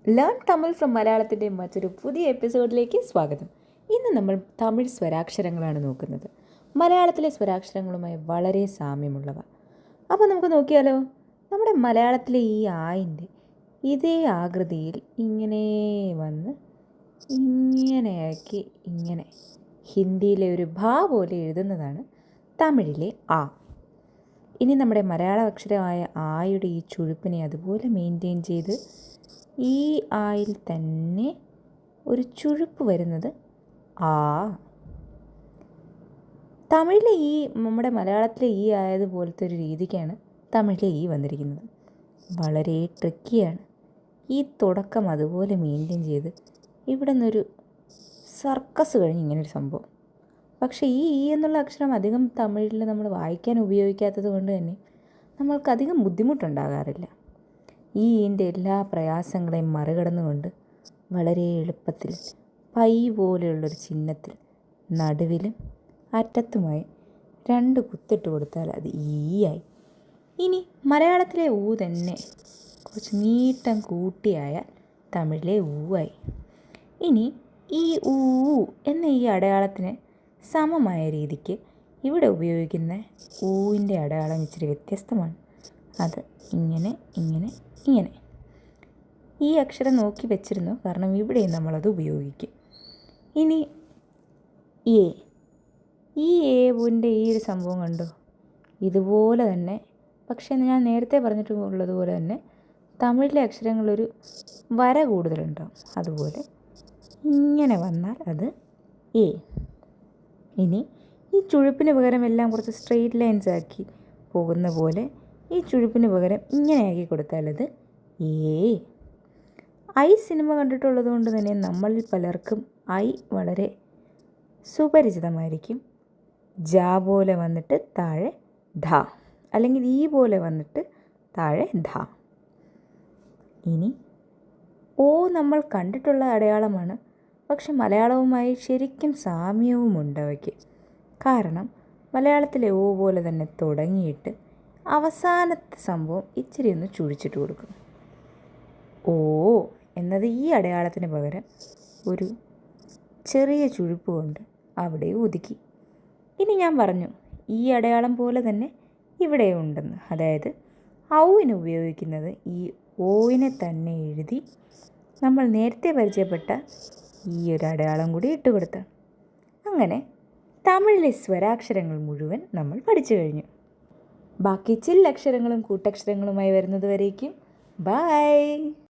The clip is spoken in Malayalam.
ലേൺ തമിഴ് ഫ്രം മലയാളത്തിൻ്റെ മറ്റൊരു പുതിയ എപ്പിസോഡിലേക്ക് സ്വാഗതം. ഇന്ന് നമ്മൾ തമിഴ് സ്വരാക്ഷരങ്ങളാണ് നോക്കുന്നത്. മലയാളത്തിലെ സ്വരാക്ഷരങ്ങളുമായി വളരെ സാമ്യമുള്ളവ. അപ്പോൾ നമുക്ക് നോക്കിയാലോ. നമ്മുടെ മലയാളത്തിലെ ഈ ആയിൻ്റെ ഇതേ ആകൃതിയിൽ ഇങ്ങനെ വന്ന് ഇങ്ങനെയാക്കി ഇങ്ങനെ ഹിന്ദിയിലെ ഒരു ഭ പോലെ എഴുതുന്നതാണ് തമിഴിലെ ആ. ഇനി നമ്മുടെ മലയാള അക്ഷരമായ ആയുടെ ഈ ചുഴുപ്പിനെ അതുപോലെ മെയിൻറ്റെയിൻ ചെയ്ത് ഈ ആയിൽ തന്നെ ഒരു ചുഴുപ്പ് വരുന്നത് ആ. തമിഴിലെ ഈ നമ്മുടെ മലയാളത്തിലെ ഈ ആയതുപോലത്തെ ഒരു രീതിക്കാണ് തമിഴിലെ ഈ വന്നിരിക്കുന്നത്. വളരെ ട്രിക്കിയാണ്. ഈ തുടക്കം അതുപോലെ മെയിൻറ്റെയിൻ ചെയ്ത് ഇവിടെ നിന്നൊരു സർക്കസ് കഴിഞ്ഞ് ഇങ്ങനൊരു സംഭവം. പക്ഷേ ഈ എന്നുള്ള അക്ഷരം അധികം തമിഴിൽ നമ്മൾ വായിക്കാൻ ഉപയോഗിക്കാത്തത് കൊണ്ട് തന്നെ നമ്മൾക്കധികം ബുദ്ധിമുട്ടുണ്ടാകാറില്ല. ഈൻ്റെ എല്ലാ പ്രയാസങ്ങളെയും മറികടന്നുകൊണ്ട് വളരെ എളുപ്പത്തിൽ പൈ പോലെയുള്ളൊരു ചിഹ്നത്തിൽ നടുവിലും അറ്റത്തുമായി 2 കുത്തിട്ട് കൊടുത്താൽ അത് ഈയായി. ഇനി മലയാളത്തിലെ ഊ തന്നെ കുറച്ച് നീട്ടം കൂട്ടിയായാൽ തമിഴിലെ ഊവായി. ഇനി ഈ ഊ എന്ന ഈ അടയാളത്തിന് സമമായ രീതിക്ക് ഇവിടെ ഉപയോഗിക്കുന്ന ഊവിൻ്റെ അടയാളം ഇച്ചിരി വ്യത്യസ്തമാണ്. അത് ഇങ്ങനെ ഇങ്ങനെ ഇങ്ങനെ. ഈ അക്ഷരം നോക്കി വെച്ചിരുന്നു, കാരണം ഇവിടെയും നമ്മളത് ഉപയോഗിക്കും. ഇനി ഏ, ഈ ഏവിൻ്റെ ഈ ഒരു സംഭവം കണ്ടോ, ഇതുപോലെ തന്നെ. പക്ഷേ ഞാൻ നേരത്തെ പറഞ്ഞിട്ടുള്ളതുപോലെ തന്നെ തമിഴിലെ അക്ഷരങ്ങളൊരു വര കൂടുതലുണ്ടാവും. അതുപോലെ ഇങ്ങനെ വന്നാൽ അത് ഏ. ഇനി ഈ ചുഴുപ്പിന് പകരം എല്ലാം കുറച്ച് സ്ട്രെയിറ്റ് ലൈൻസ് ആക്കി പോകുന്ന പോലെ ഈ ചുഴുപ്പിന് പകരം ഇങ്ങനെ ആക്കി കൊടുത്താൽ അത് ഏ. ഐ സിനിമ കണ്ടിട്ടുള്ളത് കൊണ്ട് തന്നെ നമ്മളിൽ പലർക്കും ഐ വളരെ സുപരിചിതമായിരിക്കും. ജ പോലെ വന്നിട്ട് താഴെ ധ, അല്ലെങ്കിൽ ഈ പോലെ വന്നിട്ട് താഴെ ധ. ഇനി ഓ നമ്മൾ കണ്ടിട്ടുള്ള അടയാളമാണ്, പക്ഷെ മലയാളവുമായി ശരിക്കും സാമ്യവുമുണ്ട് അവയ്ക്ക്. കാരണം മലയാളത്തിലെ ഓ പോലെ തന്നെ തുടങ്ങിയിട്ട് അവസാനത്തെ സംഭവം ഇച്ചിരി ഒന്ന് ചുഴിച്ചിട്ട് കൊടുക്കും. ഓ എന്നത് ഈ അടയാളത്തിന് പകരം ഒരു ചെറിയ ചുഴിപ്പ് കൊണ്ട് അവിടെ ഒതുക്കി. ഇനി ഞാൻ പറഞ്ഞു ഈ അടയാളം പോലെ തന്നെ ഇവിടെ ഉണ്ടെന്ന്. അതായത് ഔവിന് ഉപയോഗിക്കുന്നത് ഈ ഓയിനെ തന്നെ എഴുതി നമ്മൾ നേരത്തെ പരിചയപ്പെട്ട ഈ ഒരു അടയാളം കൂടി ഇട്ട് കൊടുത്താണ്. അങ്ങനെ തമിഴിലെ സ്വരാക്ഷരങ്ങൾ മുഴുവൻ നമ്മൾ പഠിച്ചു കഴിഞ്ഞു. ബാക്കി ചില്ലക്ഷരങ്ങളും കൂട്ടക്ഷരങ്ങളുമായി വരുന്നത് വരേക്കും ബൈ.